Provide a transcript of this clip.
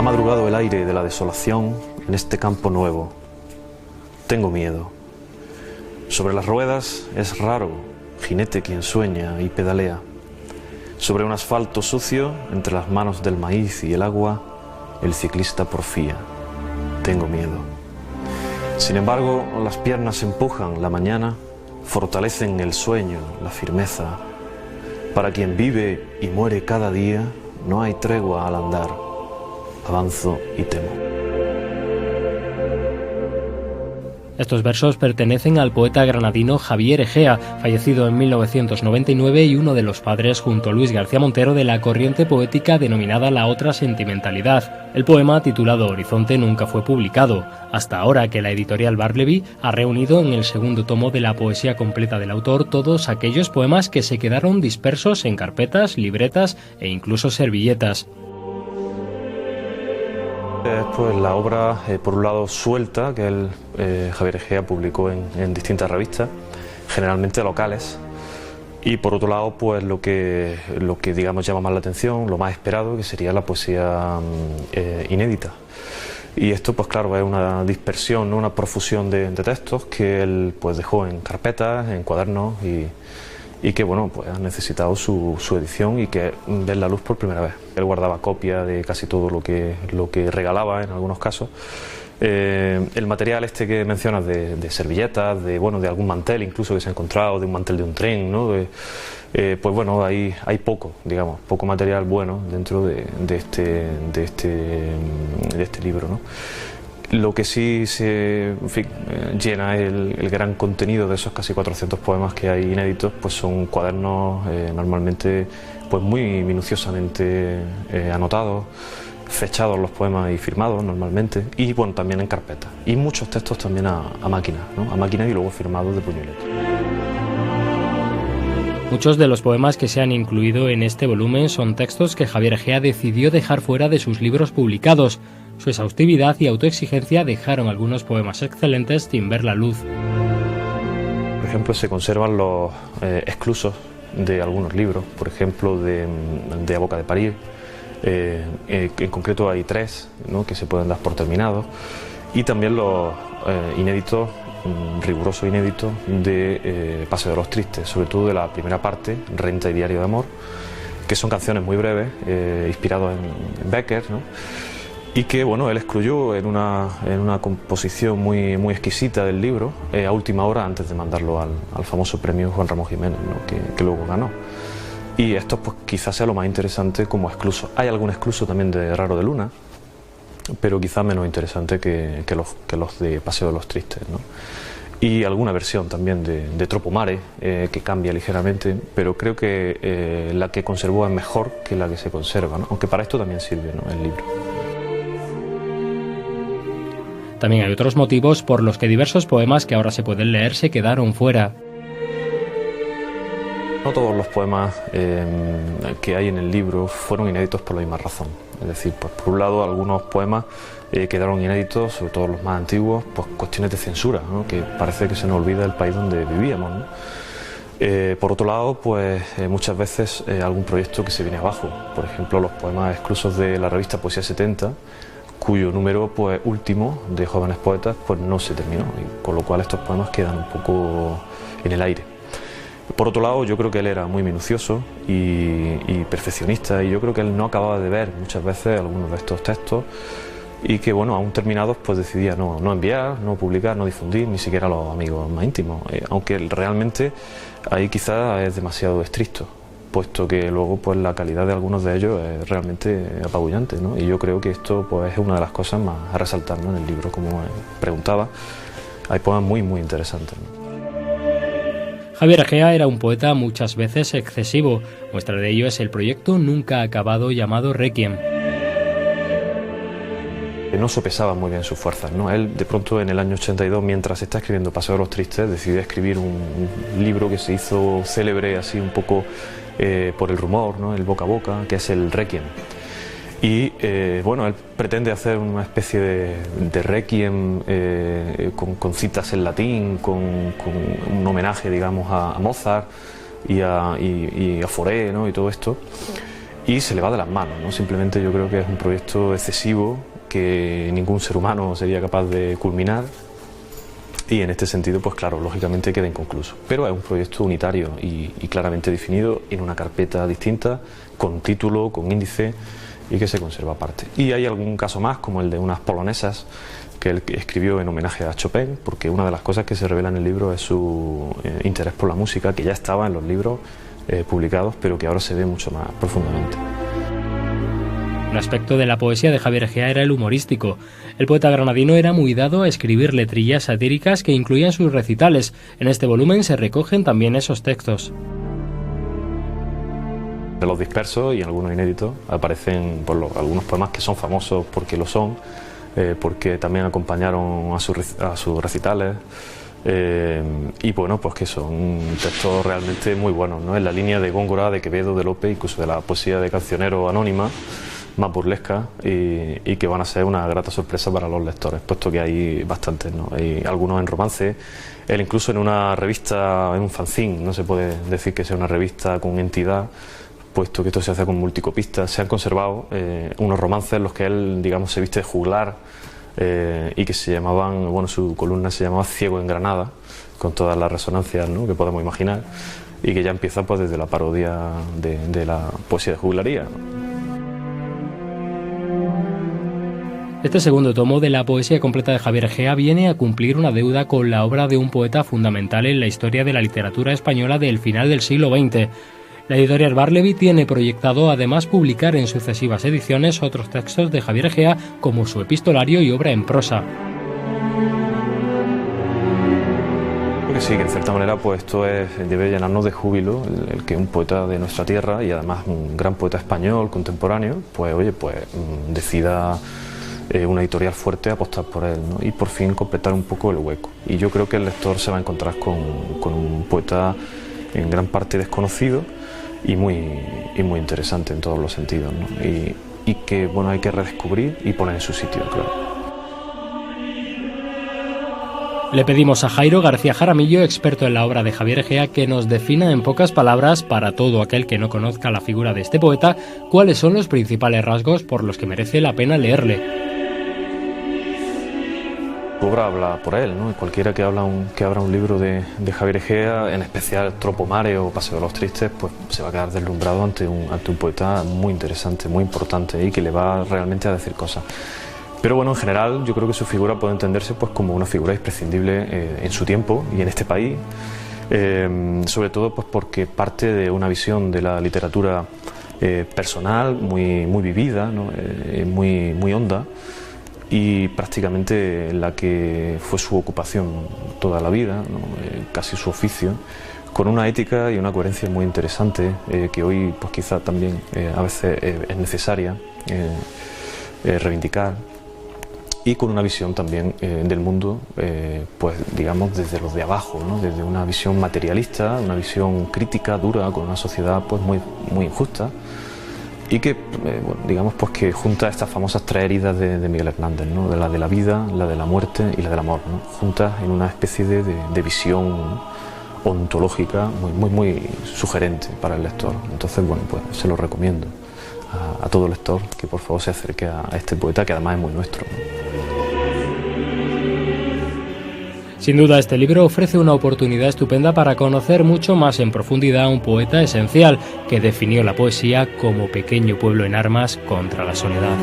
Ha madrugado el aire de la desolación en este campo nuevo. Tengo miedo. Sobre las ruedas es raro, jinete quien sueña y pedalea. Sobre un asfalto sucio, entre las manos del maíz y el agua, el ciclista porfía. Tengo miedo. Sin embargo, las piernas empujan la mañana, fortalecen el sueño, la firmeza. Para quien vive y muere cada día, no hay tregua al andar. Avanzo y temo. Estos versos pertenecen al poeta granadino Javier Egea, fallecido en 1999 y uno de los padres, junto a Luis García Montero, de la corriente poética denominada la otra sentimentalidad. El poema, titulado Horizonte, nunca fue publicado, hasta ahora que la editorial Barleby ha reunido en el segundo tomo de la poesía completa del autor todos aquellos poemas que se quedaron dispersos en carpetas, libretas e incluso servilletas. Pues la obra, por un lado, suelta, que Javier Egea publicó en distintas revistas, generalmente locales, y por otro lado, pues lo que digamos llama más la atención, lo más esperado, que sería la poesía inédita. Y esto, pues claro, es una dispersión, ¿no? Una profusión de textos que él pues dejó en carpetas, en cuadernos y que bueno, pues han necesitado su edición y que ven la luz por primera vez. Él guardaba copia de casi todo lo que regalaba en algunos casos. El material este que mencionas de servilletas, de algún mantel incluso que se ha encontrado, de un mantel de un tren, ¿no? Pues bueno, hay poco material bueno dentro de este libro, ¿no? Lo que sí llena el gran contenido de esos casi 400 poemas que hay inéditos, pues son cuadernos normalmente pues muy minuciosamente anotados, fechados los poemas y firmados normalmente, y bueno, también en carpeta. Y muchos textos también a máquina, ¿no? A máquina y luego firmados de puño y letra. Muchos de los poemas que se han incluido en este volumen son textos que Javier Egea decidió dejar fuera de sus libros publicados. Su exhaustividad y autoexigencia dejaron algunos poemas excelentes sin ver la luz. Por ejemplo, se conservan los exclusos de algunos libros, por ejemplo, de A Boca de París. En concreto hay 3, ¿no? Que se pueden dar por terminados, y también los inéditos, rigurosos inéditos de Paseo de los Tristes, sobre todo de la primera parte, Renta y Diario de Amor, que son canciones muy breves, inspirados en Becker, ¿no? Y que bueno, él excluyó en una composición muy exquisita del libro a última hora antes de mandarlo al famoso premio Juan Ramón Jiménez, ¿no? que luego ganó. Y esto pues quizás sea lo más interesante como excluso. Hay algún excluso también de Raro de Luna, pero quizás menos interesante que los de Paseo de los Tristes, ¿no? Y alguna versión también de Tropomare, que cambia ligeramente, pero creo que la que conservó es mejor que la que se conserva, ¿no? Aunque para esto también sirve, ¿no? El libro. También hay otros motivos por los que diversos poemas que ahora se pueden leer se quedaron fuera. No todos los poemas que hay en el libro fueron inéditos por la misma razón. Es decir, pues por un lado algunos poemas quedaron inéditos, sobre todo los más antiguos, pues cuestiones de censura, ¿no? Que parece que se nos olvida el país donde vivíamos, ¿no? Por otro lado, pues muchas veces algún proyecto que se viene abajo. Por ejemplo, los poemas exclusos de la revista Poesía 70, cuyo número pues último de Jóvenes Poetas pues no se terminó, y con lo cual estos poemas quedan un poco en el aire. Por otro lado, yo creo que él era muy minucioso y perfeccionista, y yo creo que él no acababa de ver muchas veces algunos de estos textos, y que bueno, aún terminados pues decidía no enviar, no publicar, no difundir, ni siquiera a los amigos más íntimos, aunque realmente ahí quizás es demasiado estricto, puesto que luego pues la calidad de algunos de ellos es realmente apabullante, ¿no? Y yo creo que esto pues es una de las cosas más a resaltar, ¿no? En el libro, como preguntaba, hay poemas muy interesantes, ¿no? Javier Egea era un poeta muchas veces excesivo. Muestra de ello es el proyecto nunca acabado llamado Requiem. No sopesaba muy bien sus fuerzas, ¿no? Él de pronto en el año 82, mientras está escribiendo Paseo de los Tristes, decidió escribir un libro que se hizo célebre así un poco por el rumor, ¿no? El boca a boca, que es el Requiem. Y bueno, él pretende hacer una especie de requiem con citas en latín, con un homenaje, digamos, a Mozart y a Fauré, ¿no? Y todo esto. y se le va de las manos, ¿no? Simplemente yo creo que es un proyecto excesivo que ningún ser humano sería capaz de culminar, y en este sentido, pues claro, lógicamente queda inconcluso. Pero es un proyecto unitario y claramente definido en una carpeta distinta, con título, con índice, y que se conserva aparte. Y hay algún caso más, como el de unas polonesas que él escribió en homenaje a Chopin, porque una de las cosas que se revela en el libro es su interés por la música, que ya estaba en los libros publicados, pero que ahora se ve mucho más profundamente. Un aspecto de la poesía de Javier Egea era el humorístico. El poeta granadino era muy dado a escribir letrillas satíricas que incluían sus recitales. En este volumen se recogen también esos textos. De los dispersos y algunos inéditos aparecen algunos poemas que son famosos porque lo son, porque también acompañaron a sus recitales, y bueno, pues que son textos realmente muy buenos, ¿no? En la línea de Góngora, de Quevedo, de Lope, incluso de la poesía de Cancionero anónima, más burlesca, y que van a ser una grata sorpresa para los lectores, puesto que hay bastantes, ¿no? Hay algunos en romance. Él incluso en una revista, en un fanzine, no se puede decir que sea una revista con entidad, puesto que esto se hace con multicopistas. Se han conservado unos romances en los que él, digamos, se viste de juglar, y que se llamaban, bueno, su columna se llamaba Ciego en Granada, con todas las resonancias, ¿no?, que podemos imaginar, y que ya empieza pues desde la parodia de la poesía de juglaría. Este segundo tomo de la poesía completa de Javier Egea viene a cumplir una deuda con la obra de un poeta fundamental en la historia de la literatura española del final del siglo XX. La editorial Barleby tiene proyectado además publicar en sucesivas ediciones otros textos de Javier Egea, como su epistolario y obra en prosa. Creo que sí, que en cierta manera pues esto debe llenarnos de júbilo, el que un poeta de nuestra tierra, y además un gran poeta español contemporáneo, pues oye, pues decida una editorial fuerte apostar por él, ¿no? Y por fin completar un poco el hueco. Y yo creo que el lector se va a encontrar con un poeta en gran parte desconocido y muy interesante en todos los sentidos, ¿no? Y que bueno, hay que redescubrir y poner en su sitio, claro. Le pedimos a Jairo García Jaramillo, experto en la obra de Javier Egea, que nos defina en pocas palabras, para todo aquel que no conozca la figura de este poeta, cuáles son los principales rasgos por los que merece la pena leerle. Su obra habla por él, ¿no? Cualquiera que abra un libro de Javier Egea, en especial Tropomare o Paseo de los Tristes, pues se va a quedar deslumbrado ante un poeta muy interesante, muy importante, y que le va realmente a decir cosas. Pero bueno, en general yo creo que su figura puede entenderse pues como una figura imprescindible en su tiempo y en este país, sobre todo pues porque parte de una visión de la literatura personal muy vivida, ¿no? Muy honda, y prácticamente la que fue su ocupación toda la vida, ¿no? Casi su oficio, con una ética y una coherencia muy interesante, que hoy pues quizá también a veces es necesaria reivindicar, y con una visión también del mundo, pues digamos desde los de abajo, ¿no? Desde una visión materialista, una visión crítica, dura, con una sociedad pues muy injusta, y que bueno, digamos pues que junta estas famosas tres heridas de Miguel Hernández, ¿no? La de la vida, la de la muerte y la del amor, ¿no? Juntas en una especie de visión ontológica muy sugerente para el lector. Entonces bueno, pues se lo recomiendo a todo lector que por favor se acerque a este poeta, que además es muy nuestro, ¿no? Sin duda, este libro ofrece una oportunidad estupenda para conocer mucho más en profundidad a un poeta esencial que definió la poesía como pequeño pueblo en armas contra la soledad.